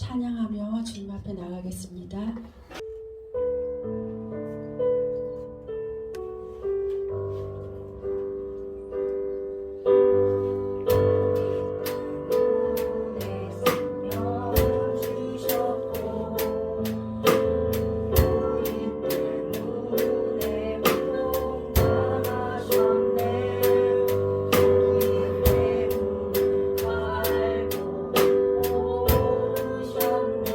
찬양하며 주님 앞에 나가겠습니다. 오르셨네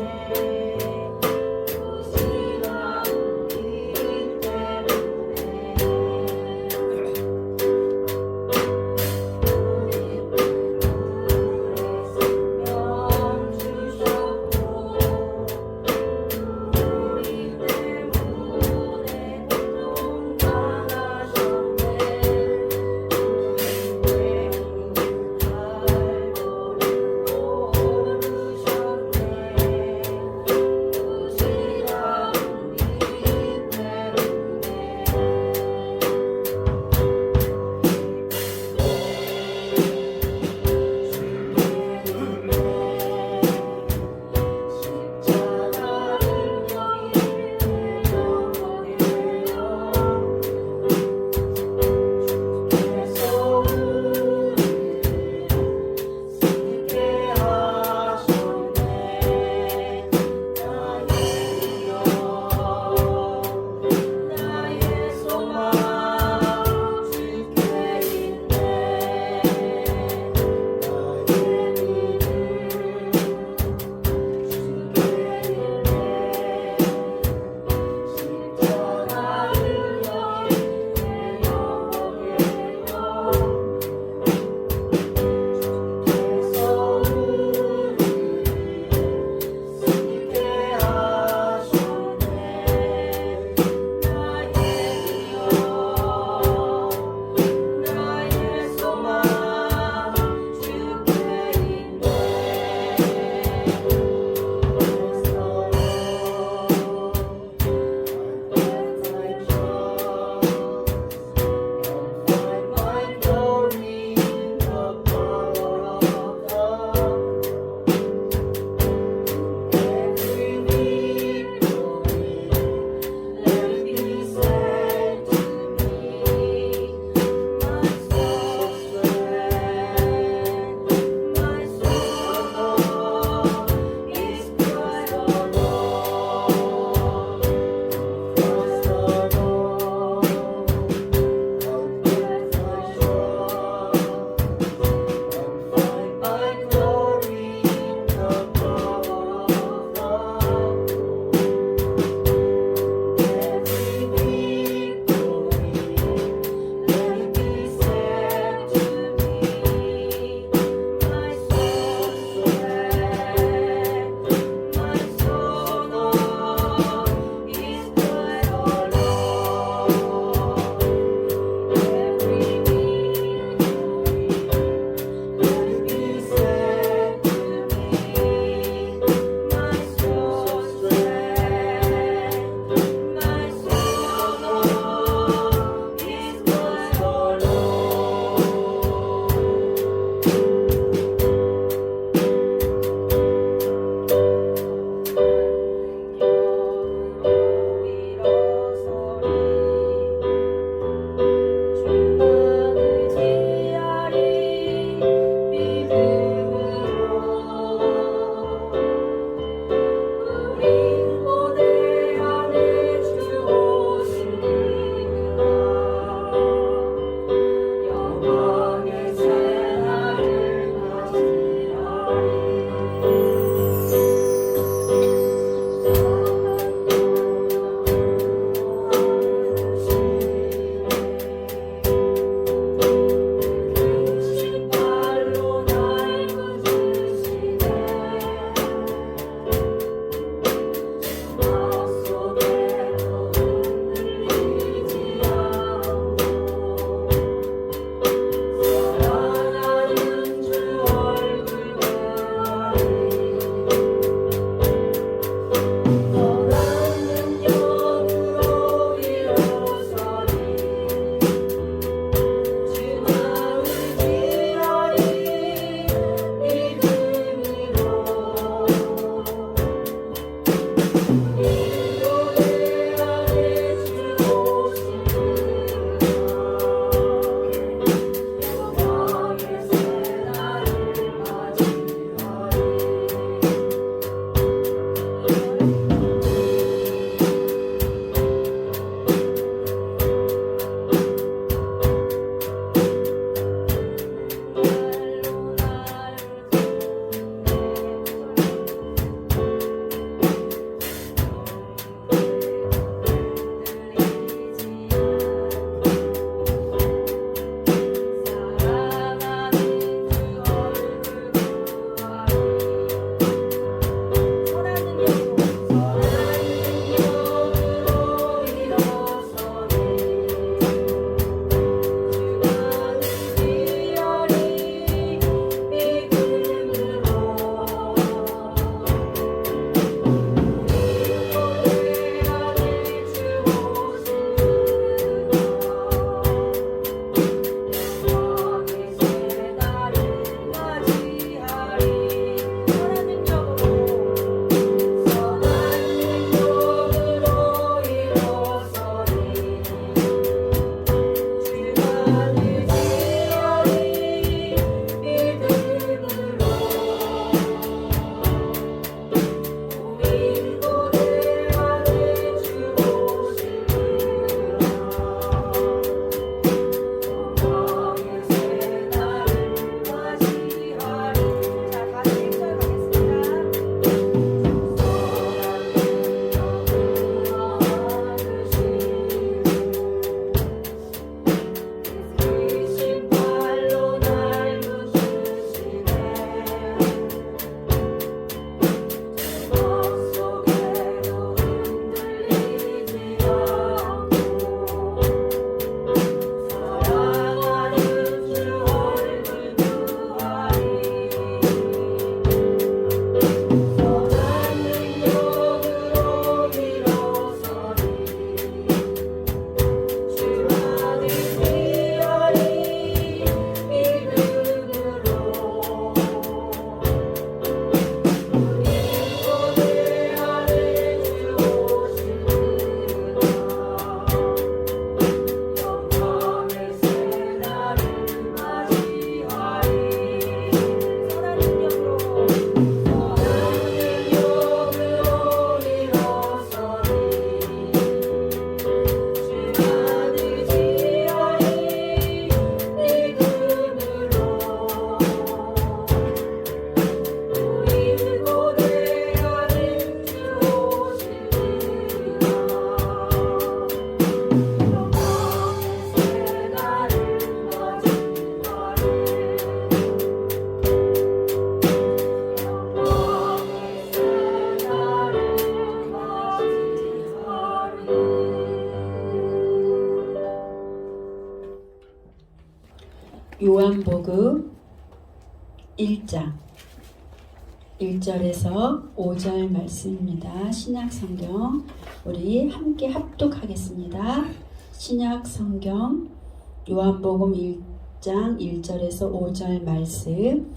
요한복음 1장 1절에서 5절 말씀입니다. 신약성경 우리 함께 합독하겠습니다. 신약성경 요한복음 1장 1절에서 5절 말씀.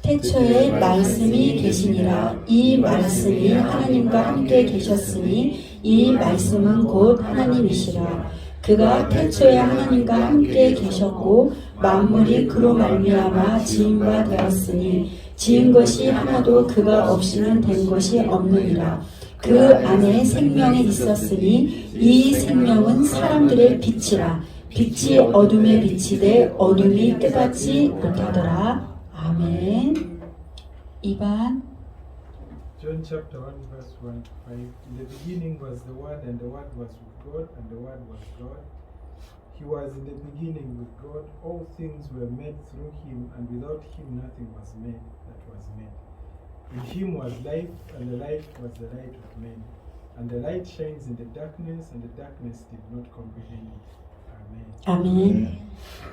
태초에 말씀이 계시니라. 이 말씀이 하나님과 함께 계셨으니 이 말씀은 곧 하나님이시라. 그가 태초에 하나님과 함께 계셨고 만물이 그로 말미암아 지은 바 되었으니 지은 것이 하나도 그가 없이는 된 것이 없느니라. 그 안에 생명이 있었으니 이 생명은 사람들의 빛이라. 빛이 어둠에 비치되 어둠이 깨닫지 못하더라. 아멘. 2번 John chapter 1 verse 1 5. In the beginning was the Word, and the Word was with God, and the Word was God. He was in the beginning with God. All things were made through him, and without him nothing was made that was made. In him was life, and the life was the light of men. And the light shines in the darkness, and the darkness did not comprehend it. 아멘.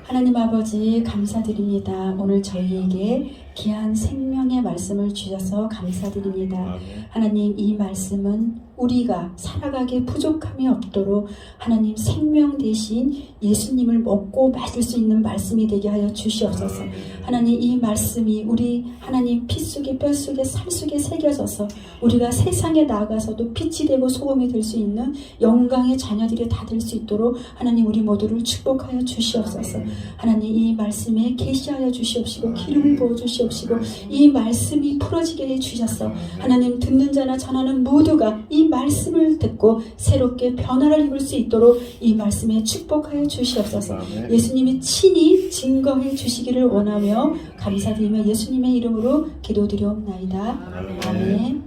하나님 아버지 감사드립니다. 오늘 저희에게 귀한 생명의 말씀을 주셔서 감사드립니다. 하나님 이 말씀은 우리가 살아가기에 부족함이 없도록 하나님 생명 대신 예수님을 먹고 마실 수 있는 말씀이 되게 하여 주시옵소서. 하나님 이 말씀이 우리 하나님 피 속에 뼈 속에 살 속에 새겨져서 우리가 세상에 나아가서도 빛이 되고 소금이 될 수 있는 영광의 자녀들이 다 될 수 있도록 하나님 우리 모두를 축복하여 주시옵소서. 하나님 이 말씀에 계시하여 주시옵시고 기름을 부어 주시옵시고 이 말씀이 풀어지게 해 주셔서 하나님 듣는 자나 전하는 모두가 이 말씀을 듣고 새롭게 변화를 입을 수 있도록 이 말씀에 축복하여 주시옵소서. 예수님이 친히 증거해 주시기를 원하며 감사드리며 예수님의 이름으로 기도드리옵나이다. 아멘.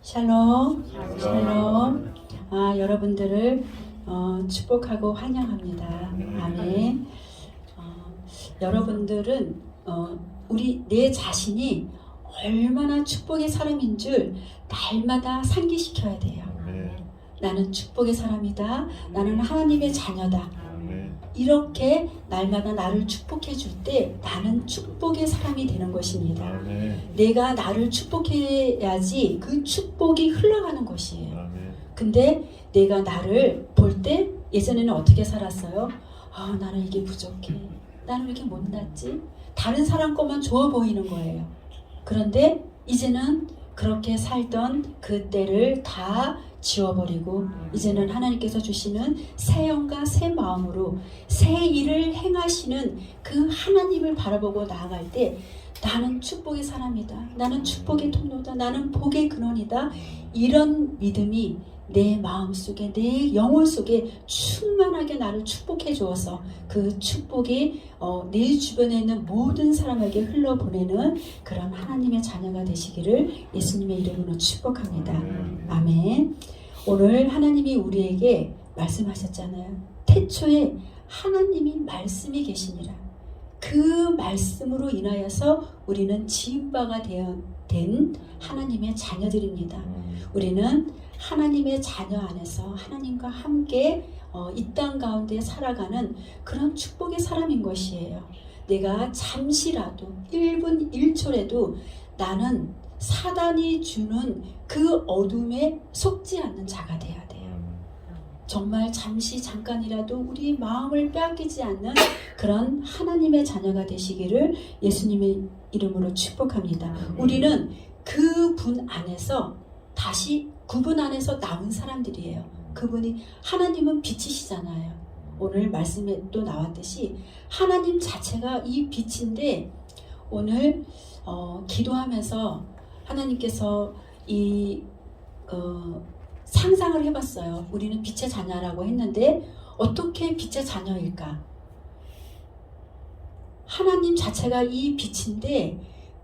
샬롬. 샬롬. 여러분들을 축복하고 환영합니다. 아멘. 여러분들은 우리 내 자신이 얼마나 축복의 사람인 줄 날마다 상기시켜야 돼요. 나는 축복의 사람이다. 나는 하나님의 자녀다. 이렇게 날마다 나를 축복해 줄 때 나는 축복의 사람이 되는 것입니다. 내가 나를 축복해야지 그 축복이 흘러가는 것이에요. 근데 내가 나를 볼 때 예전에는 어떻게 살았어요? 나는 이게 부족해. 나는 왜 이렇게 못났지? 다른 사람 것만 좋아 보이는 거예요. 그런데 이제는 그렇게 살던 그때를 다 지워버리고 이제는 하나님께서 주시는 새 영과 새 마음으로 새 일을 행하시는 그 하나님을 바라보고 나아갈 때 나는 축복의 사람이다. 나는 축복의 통로다. 나는 복의 근원이다. 이런 믿음이 내 마음속에 내 영혼 속에 충만하게 나를 축복해 주어서 그 축복이 내 주변에 있는 모든 사람에게 흘러보내는 그런 하나님의 자녀가 되시기를 예수님의 이름으로 축복합니다. 아멘. 오늘 하나님이 우리에게 말씀하셨잖아요. 태초에 하나님이 말씀이 계시니라. 그 말씀으로 인하여서 우리는 지음바가 된 하나님의 자녀들입니다. 우리는 하나님의 자녀 안에서 하나님과 함께 이 땅 가운데 살아가는 그런 축복의 사람인 것이에요. 내가 잠시라도 1분 1초라도 나는 사단이 주는 그 어둠에 속지 않는 자가 돼야 돼요. 정말 잠시 잠깐이라도 우리 마음을 빼앗기지 않는 그런 하나님의 자녀가 되시기를 예수님의 이름으로 축복합니다. 우리는 그 분 안에서 다시 그분 안에서 나온 사람들이에요. 그분이 하나님은 빛이시잖아요. 오늘 말씀에 또 나왔듯이 하나님 자체가 이 빛인데 오늘 기도하면서 하나님께서 이 상상을 해봤어요. 우리는 빛의 자녀라고 했는데 어떻게 빛의 자녀일까? 하나님 자체가 이 빛인데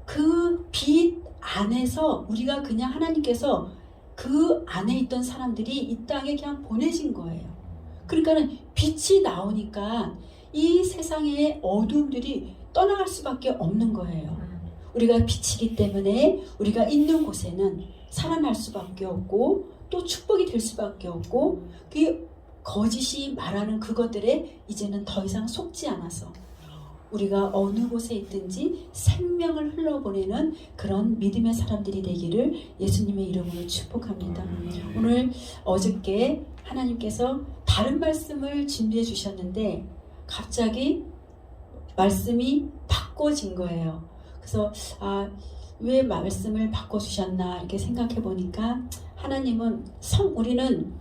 그 빛 안에서 우리가 그냥 하나님께서 그 안에 있던 사람들이 이 땅에 그냥 보내진 거예요. 그러니까는 빛이 나오니까 이 세상의 어둠들이 떠나갈 수밖에 없는 거예요. 우리가 빛이기 때문에 우리가 있는 곳에는 살아날 수밖에 없고 또 축복이 될 수밖에 없고 그 거짓이 말하는 그것들에 이제는 더 이상 속지 않아서 우리가 어느 곳에 있든지 생명을 흘러보내는 그런 믿음의 사람들이 되기를 예수님의 이름으로 축복합니다. 오늘 어저께 하나님께서 다른 말씀을 준비해 주셨는데 갑자기 말씀이 바꿔진 거예요. 그래서 왜 말씀을 바꿔주셨나 이렇게 생각해 보니까 하나님은 우리는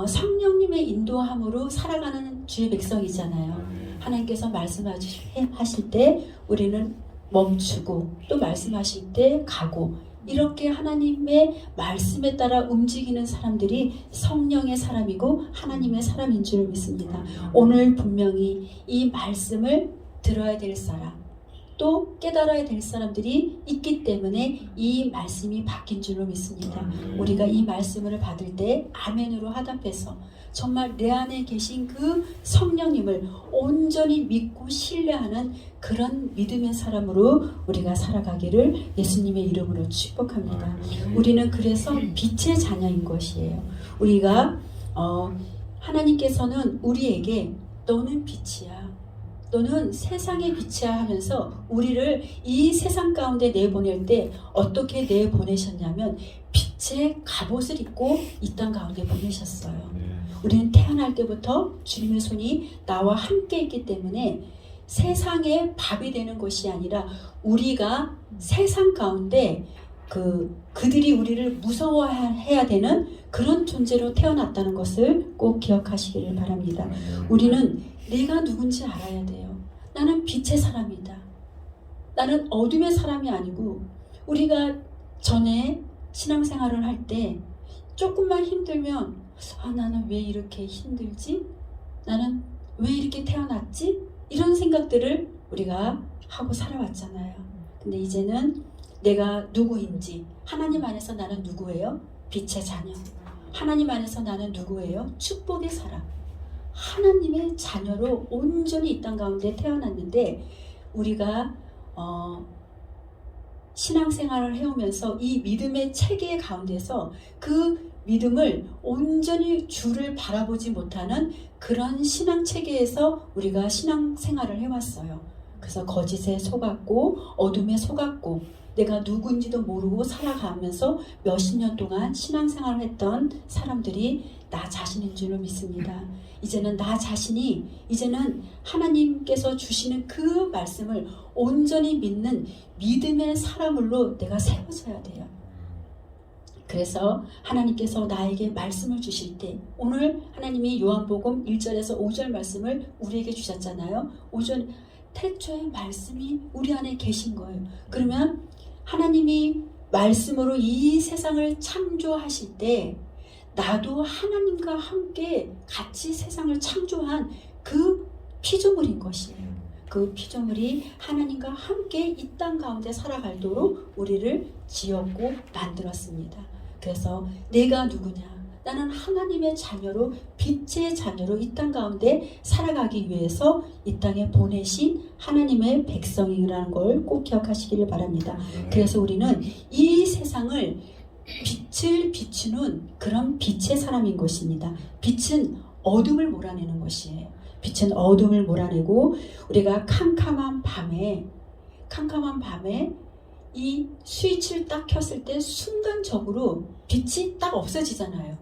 성령님의 인도함으로 살아가는 주의 백성이잖아요. 하나님께서 말씀하실 때 우리는 멈추고 또 말씀하실 때 가고 이렇게 하나님의 말씀에 따라 움직이는 사람들이 성령의 사람이고 하나님의 사람인 줄 믿습니다. 오늘 분명히 이 말씀을 들어야 될 사람 또 깨달아야 될 사람들이 있기 때문에 이 말씀이 바뀐 줄로 믿습니다. 우리가 이 말씀을 받을 때 아멘으로 화답해서 정말 내 안에 계신 그 성령님을 온전히 믿고 신뢰하는 그런 믿음의 사람으로 우리가 살아가기를 예수님의 이름으로 축복합니다. 우리는 그래서 빛의 자녀인 것이에요. 우리가 하나님께서는 우리에게 너는 빛이야, 너는 세상의 빛이야 하면서 우리를 이 세상 가운데 내보낼 때 어떻게 내보내셨냐면 빛의 갑옷을 입고 이 땅 가운데 보내셨어요. 우리는 태어날 때부터 주님의 손이 나와 함께 있기 때문에 세상의 밥이 되는 것이 아니라 우리가 세상 가운데 그들이 우리를 무서워해야 되는 그런 존재로 태어났다는 것을 꼭 기억하시기를 바랍니다. 우리는 내가 누군지 알아야 돼요. 나는 빛의 사람이다. 나는 어둠의 사람이 아니고 우리가 전에 신앙생활을 할 때 조금만 힘들면 나는 왜 이렇게 힘들지? 나는 왜 이렇게 태어났지? 이런 생각들을 우리가 하고 살아왔잖아요. 근데 이제는 내가 누구인지 하나님 안에서 나는 누구예요? 빛의 자녀. 하나님 안에서 나는 누구예요? 축복의 사람. 하나님의 자녀로 온전히 이 땅 가운데 태어났는데 우리가 신앙생활을 해오면서 이 믿음의 체계 가운데서 그 믿음을 온전히 주를 바라보지 못하는 그런 신앙 체계에서 우리가 신앙생활을 해왔어요. 그래서 거짓에 속았고 어둠에 속았고 내가 누군지도 모르고 살아가면서 몇십 년 동안 신앙생활을 했던 사람들이 나 자신인 줄로 믿습니다. 이제는 나 자신이 이제는 하나님께서 주시는 그 말씀을 온전히 믿는 믿음의 사람으로 내가 세워져야 돼요. 그래서 하나님께서 나에게 말씀을 주실 때 오늘 하나님이 요한복음 1절에서 5절 말씀을 우리에게 주셨잖아요. 5절 태초에 말씀이 우리 안에 계신 거예요. 그러면 하나님이 말씀으로 이 세상을 창조하실 때 나도 하나님과 함께 같이 세상을 창조한 그 피조물인 것이에요. 그 피조물이 하나님과 함께 이 땅 가운데 살아가도록 우리를 지었고 만들었습니다. 그래서 내가 누구냐? 나는 하나님의 자녀로 빛의 자녀로 이 땅 가운데 살아가기 위해서 이 땅에 보내신 하나님의 백성이라는 걸 꼭 기억하시기를 바랍니다. 그래서 우리는 이 세상을 빛을 비추는 그런 빛의 사람인 것입니다. 빛은 어둠을 몰아내는 것이에요. 빛은 어둠을 몰아내고 우리가 캄캄한 밤에 이 스위치를 딱 켰을 때 순간적으로 빛이 딱 없어지잖아요.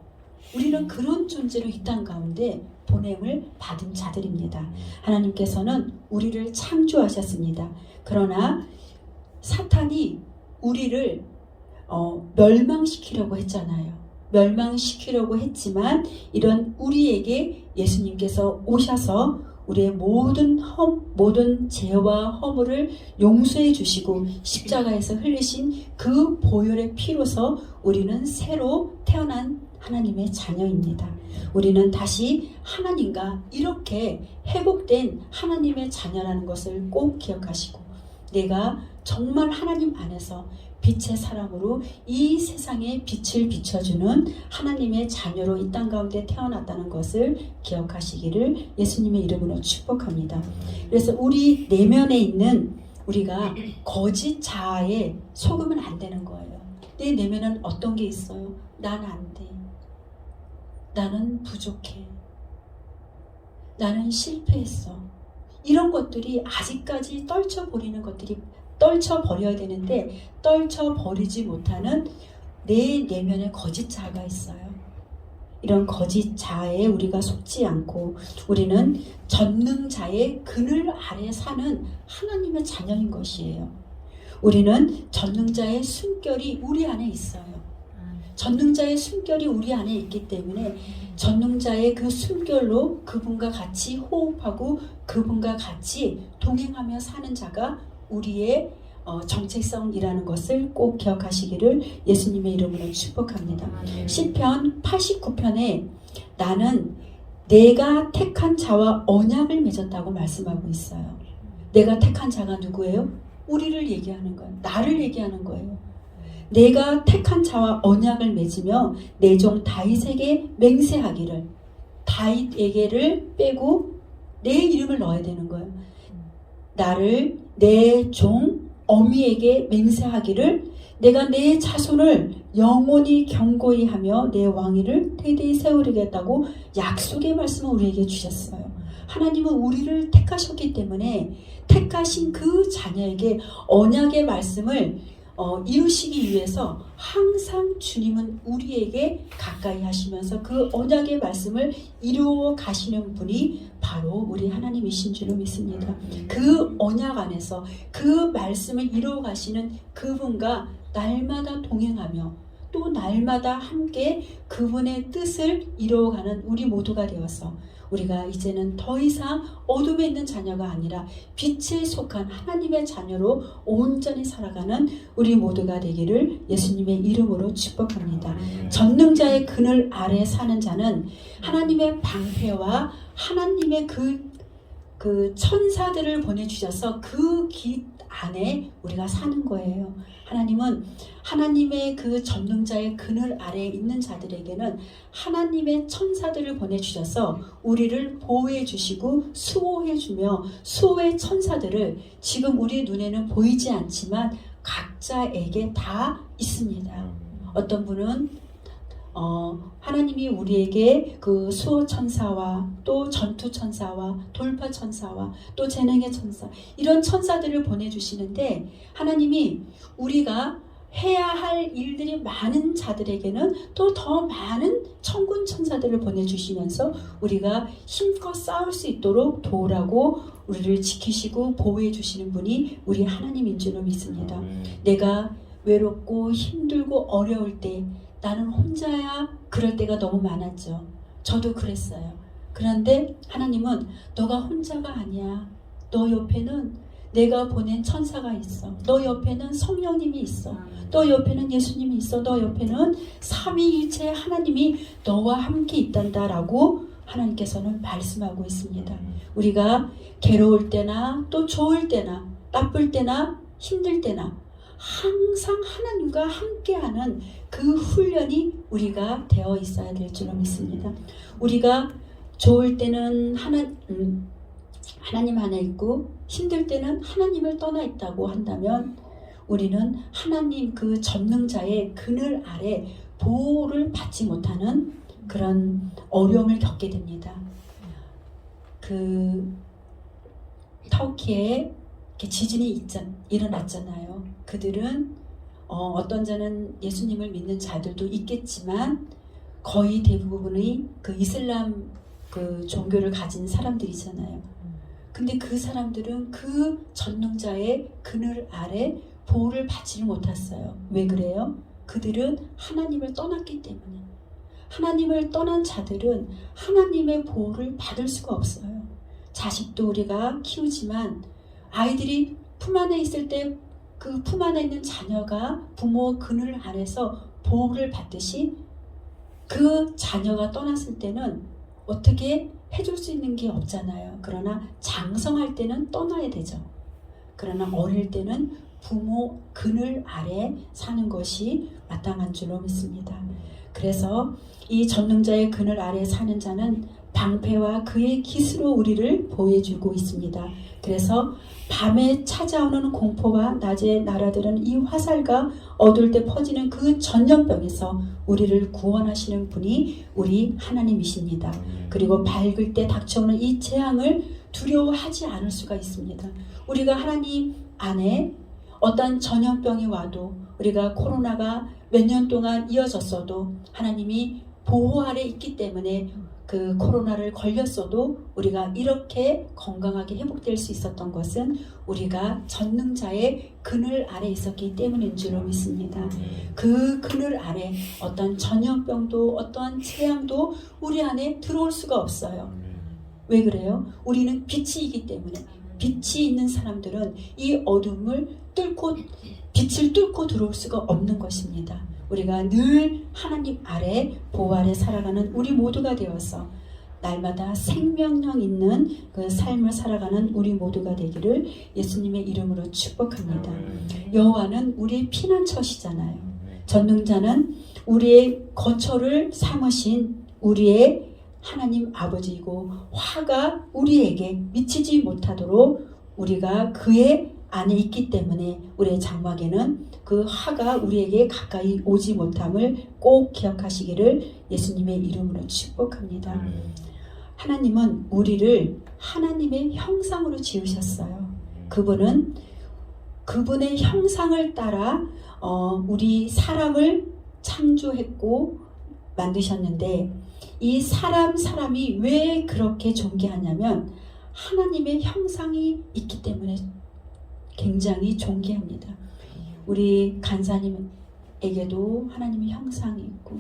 우리는 그런 존재로 이 땅 가운데 보냄을 받은 자들입니다. 하나님께서는 우리를 창조하셨습니다. 그러나 사탄이 우리를 멸망시키려고 했잖아요. 멸망시키려고 했지만 이런 우리에게 예수님께서 오셔서 우리의 모든 죄와 허물을 용서해 주시고 십자가에서 흘리신 그 보혈의 피로서 우리는 새로 태어난 하나님의 자녀입니다. 우리는 다시 하나님과 이렇게 회복된 하나님의 자녀라는 것을 꼭 기억하시고 내가 정말 하나님 안에서 빛의 사람으로 이 세상에 빛을 비춰주는 하나님의 자녀로 이 땅 가운데 태어났다는 것을 기억하시기를 예수님의 이름으로 축복합니다. 그래서 우리 내면에 있는 우리가 거짓 자아에 속으면 안 되는 거예요. 내 내면은 어떤 게 있어요? 난 안 돼. 나는 부족해. 나는 실패했어. 이런 것들이 아직까지 떨쳐버리는 것들이 떨쳐버려야 되는데 떨쳐버리지 못하는 내 내면에 거짓 자아가 있어요. 이런 거짓 자아에 우리가 속지 않고 우리는 전능자의 그늘 아래 사는 하나님의 자녀인 것이에요. 우리는 전능자의 숨결이 우리 안에 있어요. 전능자의 숨결이 우리 안에 있기 때문에 전능자의 그 숨결로 그분과 같이 호흡하고 그분과 같이 동행하며 사는 자가 우리의 정체성이라는 것을 꼭 기억하시기를 예수님의 이름으로 축복합니다. 시편 89편에 나는 내가 택한 자와 언약을 맺었다고 말씀하고 있어요. 내가 택한 자가 누구예요? 우리를 얘기하는 거예요. 나를 얘기하는 거예요. 내가 택한 자와 언약을 맺으며 내 종 다윗에게 맹세하기를, 다윗에게를 빼고 내 이름을 넣어야 되는 거예요. 나를 내 종 어미에게 맹세하기를 내가 내 자손을 영원히 경고히 하며 내 왕위를 대대히 세우리겠다고 약속의 말씀을 우리에게 주셨어요. 하나님은 우리를 택하셨기 때문에 택하신 그 자녀에게 언약의 말씀을 이루시기 위해서 항상 주님은 우리에게 가까이 하시면서 그 언약의 말씀을 이루어 가시는 분이 바로 우리 하나님이신 줄로 믿습니다. 그 언약 안에서 그 말씀을 이루어 가시는 그분과 날마다 동행하며 또 날마다 함께 그분의 뜻을 이루어가는 우리 모두가 되어서 우리가 이제는 더 이상 어둠에 있는 자녀가 아니라 빛에 속한 하나님의 자녀로 온전히 살아가는 우리 모두가 되기를 예수님의 이름으로 축복합니다. 전능자의 그늘 아래 사는 자는 하나님의 방패와 하나님의 그 천사들을 보내주셔서 그 길 안에 우리가 사는 거예요. 하나님은 하나님의 그 전능자의 그늘 아래에 있는 자들에게는 하나님의 천사들을 보내주셔서 우리를 보호해 주시고 수호해 주며 수호의 천사들을 지금 우리 눈에는 보이지 않지만 각자에게 다 있습니다. 어떤 분은 하나님이 우리에게 그 수호 천사와 또 전투 천사와 돌파 천사와 또 재능의 천사 이런 천사들을 보내주시는데 하나님이 우리가 해야 할 일들이 많은 자들에게는 또 더 많은 천군 천사들을 보내주시면서 우리가 힘껏 싸울 수 있도록 도우라고 우리를 지키시고 보호해 주시는 분이 우리 하나님인 줄로 믿습니다. 내가 외롭고 힘들고 어려울 때 나는 혼자야 그럴 때가 너무 많았죠. 저도 그랬어요. 그런데 하나님은 너가 혼자가 아니야. 너 옆에는 내가 보낸 천사가 있어. 너 옆에는 성령님이 있어. 너 옆에는 예수님이 있어. 너 옆에는 삼위일체 하나님이 너와 함께 있단다라고 하나님께서는 말씀하고 있습니다. 우리가 괴로울 때나 또 좋을 때나 나쁠 때나 힘들 때나 항상 하나님과 함께하는 그 훈련이 우리가 되어 있어야 될 줄로 믿습니다. 우리가 좋을 때는 하나님 안에 있고 힘들 때는 하나님을 떠나 있다고 한다면 우리는 하나님 그 전능자의 그늘 아래 보호를 받지 못하는 그런 어려움을 겪게 됩니다. 그 터키에 이렇게 지진이 일어났잖아요. 그들은 어떤 자는 예수님을 믿는 자들도 있겠지만 거의 대부분의 그 이슬람 그 종교를 가진 사람들이잖아요. 근데 그 사람들은 그 전능자의 그늘 아래 보호를 받지를 못했어요. 왜 그래요? 그들은 하나님을 떠났기 때문에. 하나님을 떠난 자들은 하나님의 보호를 받을 수가 없어요. 자식도 우리가 키우지만 아이들이 품 안에 있을 때 그 품 안에 있는 자녀가 부모 그늘 안에서 보호를 받듯이 그 자녀가 떠났을 때는 어떻게 해줄 수 있는 게 없잖아요. 그러나 장성할 때는 떠나야 되죠. 그러나 어릴 때는 부모 그늘 아래 사는 것이 마땅한 줄로 믿습니다. 그래서 이 전능자의 그늘 아래 사는 자는 방패와 그의 깃으로 우리를 보호해주고 있습니다. 그래서 밤에 찾아오는 공포와 낮에 날아드는 이 화살과 어두울 때 퍼지는 그 전염병에서 우리를 구원하시는 분이 우리 하나님이십니다. 그리고 밝을 때 닥쳐오는 이 재앙을 두려워하지 않을 수가 있습니다. 우리가 하나님 안에 어떤 전염병이 와도 우리가 코로나가 몇 년 동안 이어졌어도 하나님이 보호 아래 있기 때문에 그 코로나를 걸렸어도 우리가 이렇게 건강하게 회복될 수 있었던 것은 우리가 전능자의 그늘 아래 있었기 때문인 줄로 믿습니다. 그 그늘 아래 어떤 전염병도 어떠한 재앙도 우리 안에 들어올 수가 없어요. 왜 그래요? 우리는 빛이기 때문에. 빛이 있는 사람들은 이 어둠을 뚫고 빛을 뚫고 들어올 수가 없는 것입니다. 우리가 늘 하나님 아래 보호 아래 살아가는 우리 모두가 되어서 날마다 생명력 있는 그 삶을 살아가는 우리 모두가 되기를 예수님의 이름으로 축복합니다. 여호와는 우리의 피난처시잖아요. 전능자는 우리의 거처를 삼으신 우리의 하나님 아버지이고 화가 우리에게 미치지 못하도록 우리가 그의 안에 있기 때문에 우리의 장막에는 그 화가 우리에게 가까이 오지 못함을 꼭 기억하시기를 예수님의 이름으로 축복합니다. 하나님은 우리를 하나님의 형상으로 지으셨어요. 그분은 그분의 형상을 따라 우리 사람을 창조했고 만드셨는데 이 사람이 왜 그렇게 존귀하냐면 하나님의 형상이 있기 때문에 굉장히 존귀합니다. 우리 간사님에게도 하나님의 형상이 있고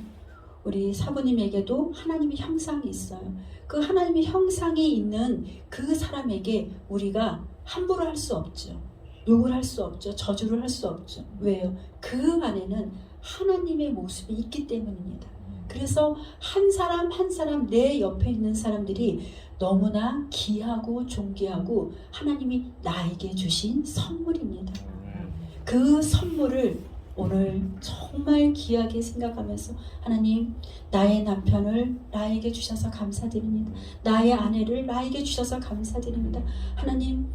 우리 사부님에게도 하나님의 형상이 있어요. 그 하나님의 형상이 있는 그 사람에게 우리가 함부로 할 수 없죠. 욕을 할 수 없죠. 저주를 할 수 없죠. 왜요? 그 안에는 하나님의 모습이 있기 때문입니다. 그래서 한 사람 한 사람 내 옆에 있는 사람들이 너무나 귀하고 존귀하고 하나님이 나에게 주신 선물입니다. 그 선물을 오늘 정말 귀하게 생각하면서 하나님 나의 남편을 나에게 주셔서 감사드립니다. 나의 아내를 나에게 주셔서 감사드립니다. 하나님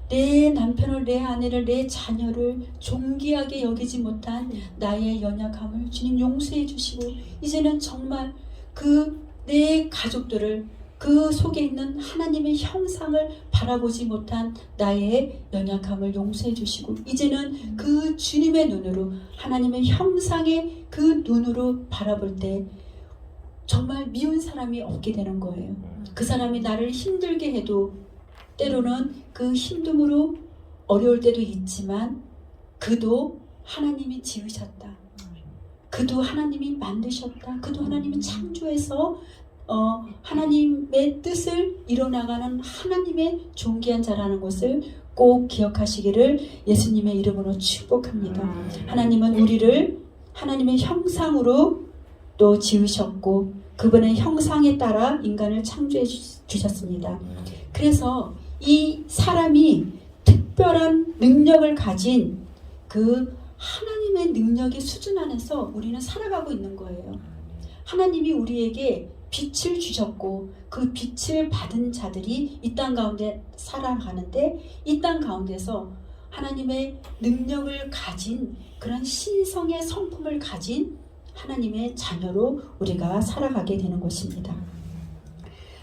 내 남편을 내 아내를 내 자녀를 존귀하게 여기지 못한 나의 연약함을 주님 용서해 주시고 이제는 정말 그 내 가족들을 그 속에 있는 하나님의 형상을 바라보지 못한 나의 연약함을 용서해 주시고 이제는 그 주님의 눈으로 하나님의 형상의 그 눈으로 바라볼 때 정말 미운 사람이 없게 되는 거예요. 그 사람이 나를 힘들게 해도 때로는 그 힘듦으로 어려울 때도 있지만 그도 하나님이 지으셨다. 그도 하나님이 만드셨다. 그도 하나님이 창조해서 하나님의 뜻을 이뤄나가는 하나님의 존귀한 자라는 것을 꼭 기억하시기를 예수님의 이름으로 축복합니다. 하나님은 우리를 하나님의 형상으로 또 지으셨고 그분의 형상에 따라 인간을 창조해 주셨습니다. 그래서 이 사람이 특별한 능력을 가진 그 하나님의 능력의 수준 안에서 우리는 살아가고 있는 거예요. 하나님이 우리에게 빛을 주셨고 그 빛을 받은 자들이 이 땅 가운데 살아가는데 이 땅 가운데서 하나님의 능력을 가진 그런 신성의 성품을 가진 하나님의 자녀로 우리가 살아가게 되는 것입니다.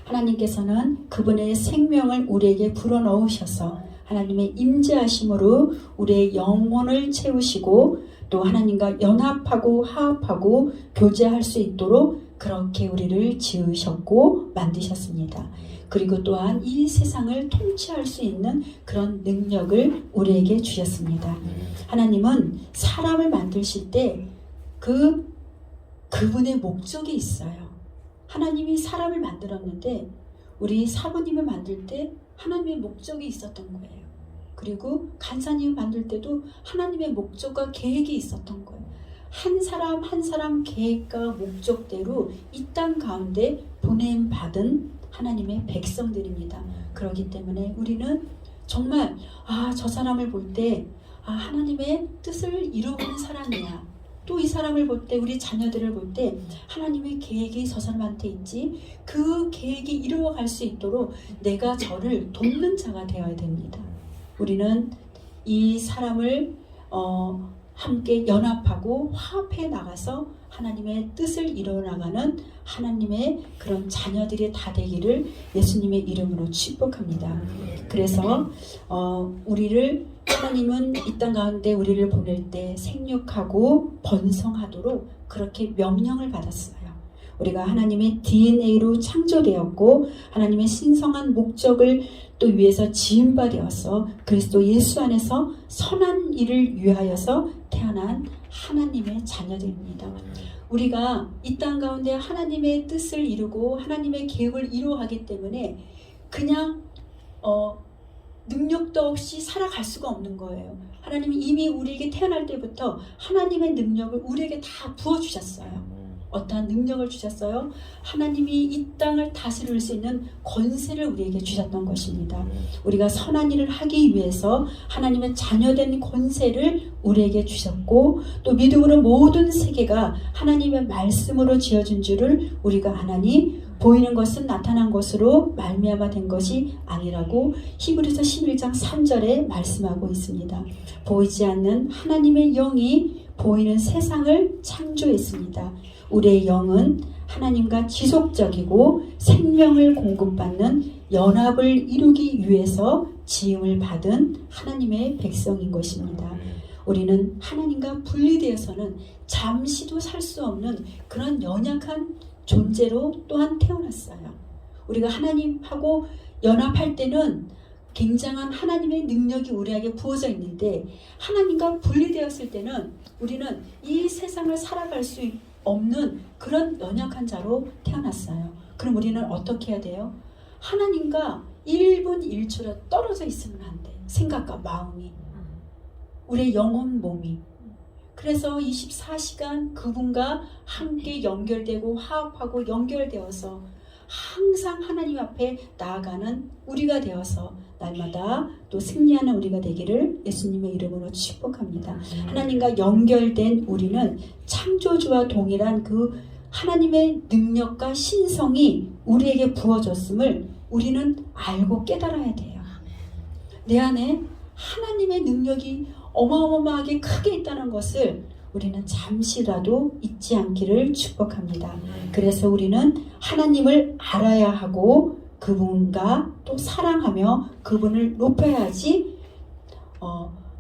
하나님께서는 그분의 생명을 우리에게 불어넣으셔서 하나님의 임재하심으로 우리의 영혼을 채우시고 또 하나님과 연합하고 화합하고 교제할 수 있도록 그렇게 우리를 지으셨고 만드셨습니다. 그리고 또한 이 세상을 통치할 수 있는 그런 능력을 우리에게 주셨습니다. 하나님은 사람을 만드실 때 그분의 목적이 있어요. 하나님이 사람을 만들었는데 우리 사부님을 만들 때 하나님의 목적이 있었던 거예요. 그리고 간사님을 만들 때도 하나님의 목적과 계획이 있었던 거예요. 한 사람 한 사람 계획과 목적대로 이 땅 가운데 보냄받은 하나님의 백성들입니다. 그렇기 때문에 우리는 정말 저 사람을 볼 때 하나님의 뜻을 이루는 사람이야. 또 이 사람을 볼 때 우리 자녀들을 볼 때 하나님의 계획이 저 사람한테 있지 그 계획이 이루어갈 수 있도록 내가 저를 돕는 자가 되어야 됩니다. 우리는 이 사람을 함께 연합하고 화합해 나가서 하나님의 뜻을 이뤄나가는 하나님의 그런 자녀들이 다 되기를 예수님의 이름으로 축복합니다. 그래서 우리를 하나님은 이 땅 가운데 우리를 보낼 때 생육하고 번성하도록 그렇게 명령을 받았어요. 우리가 하나님의 DNA로 창조되었고 하나님의 신성한 목적을 또 위해서 지음바 되어서 그리스도 예수 안에서 선한 일을 위하여서 태어난 하나님의 자녀들입니다. 우리가 이 땅 가운데 하나님의 뜻을 이루고 하나님의 계획을 이루어가기 때문에 그냥 능력도 없이 살아갈 수가 없는 거예요. 하나님이 이미 우리에게 태어날 때부터 하나님의 능력을 우리에게 다 부어주셨어요. 어떠한 능력을 주셨어요? 하나님이 이 땅을 다스릴 수 있는 권세를 우리에게 주셨던 것입니다. 우리가 선한 일을 하기 위해서 하나님의 자녀된 권세를 우리에게 주셨고 또 믿음으로 모든 세계가 하나님의 말씀으로 지어진 줄을 우리가 아나니 보이는 것은 나타난 것으로 말미암아 된 것이 아니라고 히브리서 11장 3절에 말씀하고 있습니다. 보이지 않는 하나님의 영이 보이는 세상을 창조했습니다. 우리의 영은 하나님과 지속적이고 생명을 공급받는 연합을 이루기 위해서 지음을 받은 하나님의 백성인 것입니다. 우리는 하나님과 분리되어서는 잠시도 살 수 없는 그런 연약한 존재로 또한 태어났어요. 우리가 하나님하고 연합할 때는 굉장한 하나님의 능력이 우리에게 부어져 있는데 하나님과 분리되었을 때는 우리는 이 세상을 살아갈 수 없는 그런 연약한 자로 태어났어요. 그럼 우리는 어떻게 해야 돼요? 하나님과 1분 1초로 떨어져 있으면 안 돼. 생각과 마음이. 우리의 영혼 몸이. 그래서 24시간 그분과 함께 연결되고 화합하고 연결되어서 항상 하나님 앞에 나아가는 우리가 되어서 날마다 또 승리하는 우리가 되기를 예수님의 이름으로 축복합니다. 하나님과 연결된 우리는 창조주와 동일한 그 하나님의 능력과 신성이 우리에게 부어졌음을 우리는 알고 깨달아야 돼요. 내 안에 하나님의 능력이 어마어마하게 크게 있다는 것을 우리는 잠시라도 잊지 않기를 축복합니다. 그래서 우리는 하나님을 알아야 하고 그분과 또 사랑하며 그분을 높여야지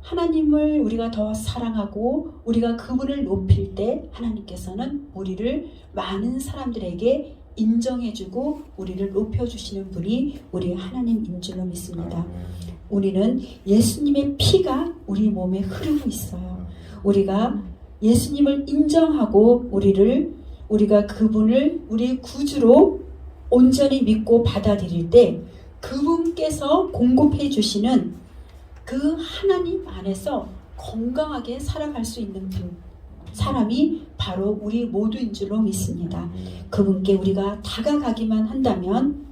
하나님을 우리가 더 사랑하고 우리가 그분을 높일 때 하나님께서는 우리를 많은 사람들에게 인정해주고 우리를 높여주시는 분이 우리 하나님인 줄로 믿습니다. 우리는 예수님의 피가 우리 몸에 흐르고 있어요. 우리가 예수님을 인정하고 우리가 그분을 우리의 구주로 온전히 믿고 받아들일 때 그분께서 공급해 주시는 그 하나님 안에서 건강하게 살아갈 수 있는 사람이 바로 우리 모두인 줄로 믿습니다. 그분께 우리가 다가가기만 한다면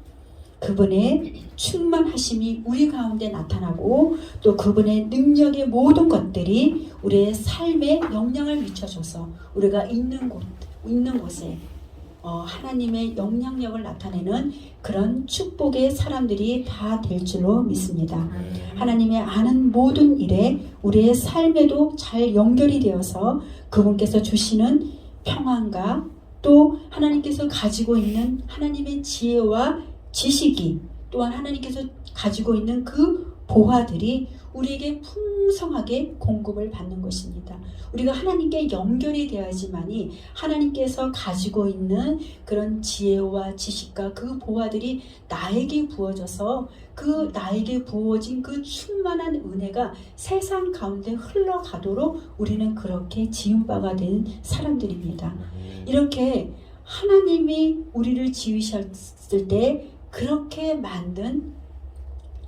그분의 충만하심이 우리 가운데 나타나고 또 그분의 능력의 모든 것들이 우리의 삶에 영향을 미쳐줘서 우리가 있는 곳에 하나님의 영향력을 나타내는 그런 축복의 사람들이 다 될 줄로 믿습니다. 하나님의 아는 모든 일에 우리의 삶에도 잘 연결이 되어서 그분께서 주시는 평안과 또 하나님께서 가지고 있는 하나님의 지혜와 지식이 또한 하나님께서 가지고 있는 그 보화들이 우리에게 풍성하게 공급을 받는 것입니다. 우리가 하나님께 연결이 되어야지만이 하나님께서 가지고 있는 그런 지혜와 지식과 그 보화들이 나에게 부어져서 그 나에게 부어진 그 충만한 은혜가 세상 가운데 흘러가도록 우리는 그렇게 지음바가 된 사람들입니다. 이렇게 하나님이 우리를 지으셨을 때 그렇게 만든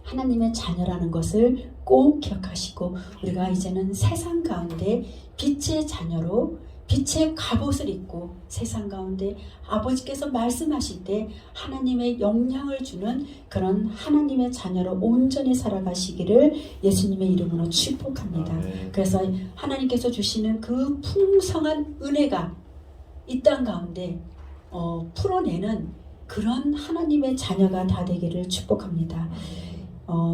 하나님의 자녀라는 것을 꼭 기억하시고 우리가 이제는 세상 가운데 빛의 자녀로 빛의 갑옷을 입고 세상 가운데 아버지께서 말씀하실 때 하나님의 영향을 주는 그런 하나님의 자녀로 온전히 살아가시기를 예수님의 이름으로 축복합니다. 그래서 하나님께서 주시는 그 풍성한 은혜가 이 땅 가운데 풀어내는 그런 하나님의 자녀가 다 되기를 축복합니다.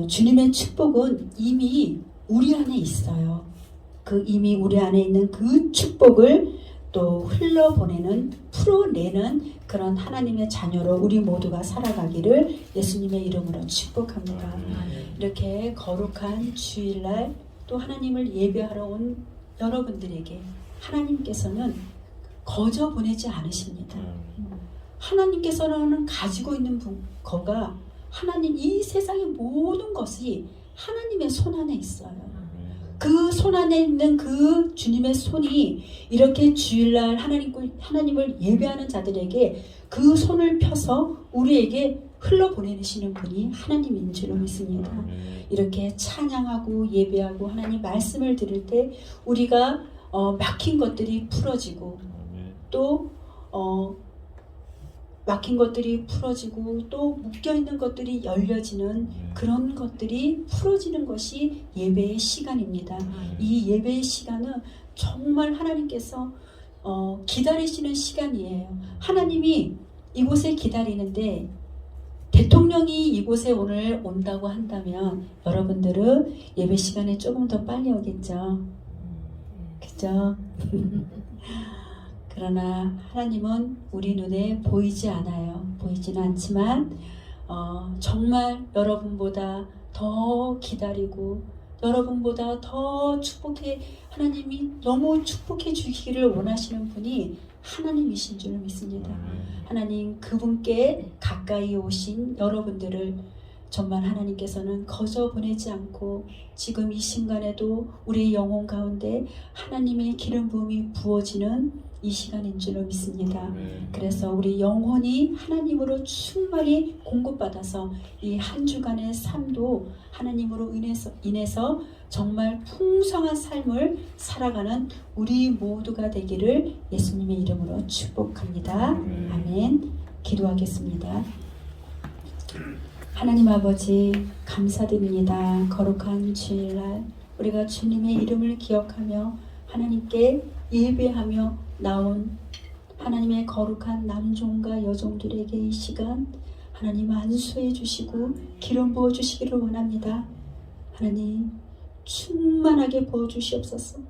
주님의 축복은 이미 우리 안에 있어요. 그 이미 우리 안에 있는 그 축복을 또 흘러보내는 풀어내는 그런 하나님의 자녀로 우리 모두가 살아가기를 예수님의 이름으로 축복합니다. 이렇게 거룩한 주일날 또 하나님을 예배하러 온 여러분들에게 하나님께서는 거저 보내지 않으십니다. 하나님께서는 가지고 있는 거가 하나님 이 세상의 모든 것이 하나님의 손 안에 있어요. 그 손 안에 있는 그 주님의 손이 이렇게 주일날 하나님을 예배하는 자들에게 그 손을 펴서 우리에게 흘러보내시는 분이 하나님인 줄로 믿습니다. 이렇게 찬양하고 예배하고 하나님 말씀을 들을 때 우리가 막힌 것들이 풀어지고 또 막힌 것들이 풀어지고 또 묶여있는 것들이 열려지는 그런 것들이 풀어지는 것이 예배의 시간입니다. 이 예배의 시간은 정말 하나님께서 기다리시는 시간이에요. 하나님이 이곳에 기다리는데 대통령이 이곳에 오늘 온다고 한다면 여러분들은 예배 시간에 조금 더 빨리 오겠죠. 그죠? 그러나 하나님은 우리 눈에 보이지 않아요. 보이지는 않지만 정말 여러분보다 더 기다리고 여러분보다 더 하나님이 너무 축복해 주시기를 원하시는 분이 하나님이신 줄 믿습니다. 하나님 그분께 가까이 오신 여러분들을 정말 하나님께서는 거저 보내지 않고 지금 이 순간에도 우리의 영혼 가운데 하나님의 기름 부음이 부어지는 이 시간인 줄로 믿습니다. 그래서 우리 영혼이 하나님으로 충만히 공급받아서 이 한 주간의 삶도 하나님으로 인해서 정말 풍성한 삶을 살아가는 우리 모두가 되기를 예수님의 이름으로 축복합니다. 아멘. 기도하겠습니다. 하나님 아버지 감사드립니다. 거룩한 주일날 우리가 주님의 이름을 기억하며 하나님께 예배하며 나온 하나님의 거룩한 남종과 여종들에게 이 시간 하나님 안수해 주시고 기름 부어 주시기를 원합니다. 하나님 충만하게 부어 주시옵소서.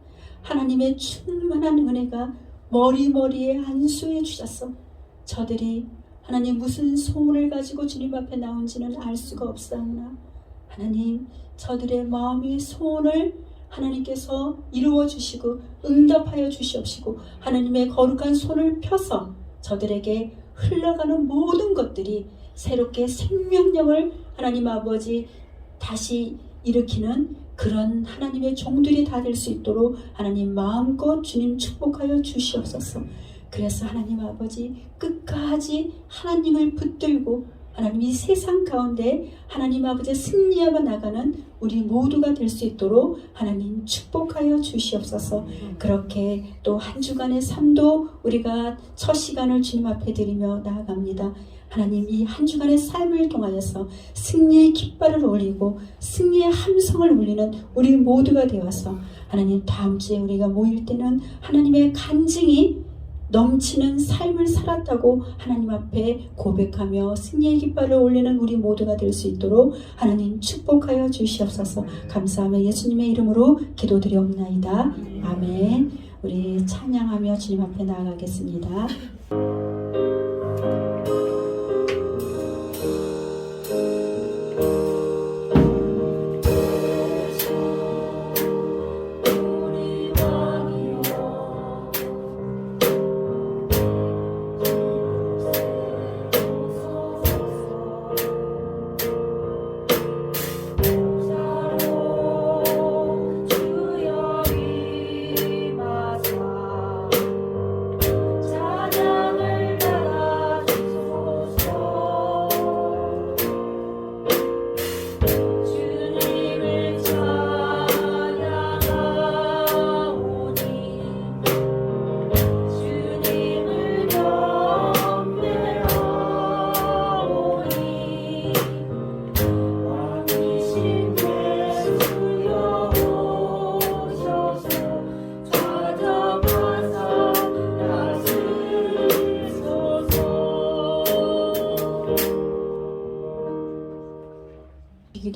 하나님의 충만한 은혜가 머리머리에 안수해 주셔서 저들이 하나님 무슨 소원을 가지고 주님 앞에 나온지는 알 수가 없사오나 하나님 저들의 마음의 소원을 하나님께서 이루어 주시고 응답하여 주시옵시고 하나님의 거룩한 손을 펴서 저들에게 흘러가는 모든 것들이 새롭게 생명력을 하나님 아버지 다시 일으키는 그런 하나님의 종들이 다 될 수 있도록 하나님 마음껏 주님 축복하여 주시옵소서. 그래서 하나님 아버지 끝까지 하나님을 붙들고 하나님 이 세상 가운데 하나님 아버지 승리하며 나가는 우리 모두가 될 수 있도록 하나님 축복하여 주시옵소서. 그렇게 또 한 주간의 삶도 우리가 첫 시간을 주님 앞에 드리며 나아갑니다. 하나님 이 한 주간의 삶을 통하여서 승리의 깃발을 올리고 승리의 함성을 울리는 우리 모두가 되어서 하나님 다음 주에 우리가 모일 때는 하나님의 간증이 넘치는 삶을 살았다고 하나님 앞에 고백하며 승리의 깃발을 올리는 우리 모두가 될 수 있도록 하나님 축복하여 주시옵소서. 감사하며 예수님의 이름으로 기도드리옵나이다. 아멘. 우리 찬양하며 주님 앞에 나아가겠습니다. 찾아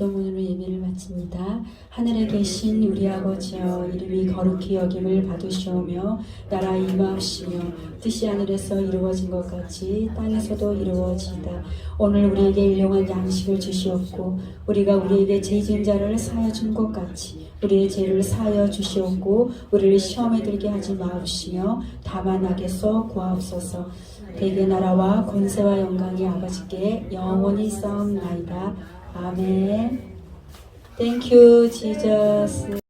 기도문으로 예배를 마칩니다. 하늘에 계신 우리 아버지여, 이름이 거룩히 여김을 받으시오며 나라 임하옵시며 뜻이 하늘에서 이루어진 것 같이 땅에서도 이루어지이다. 오늘 우리에게 일용할 양식을 주시옵고 우리가 우리에게 죄 지은 자를 사하여 준 것 같이 우리의 죄를 사하여 주시옵고 우리를 시험에 들게 하지 마옵시며 다만 악에서 구하옵소서. 대개 나라와 권세와 영광이 아버지께 영원히 싸움나이다. 아멘. Thank you, Jesus.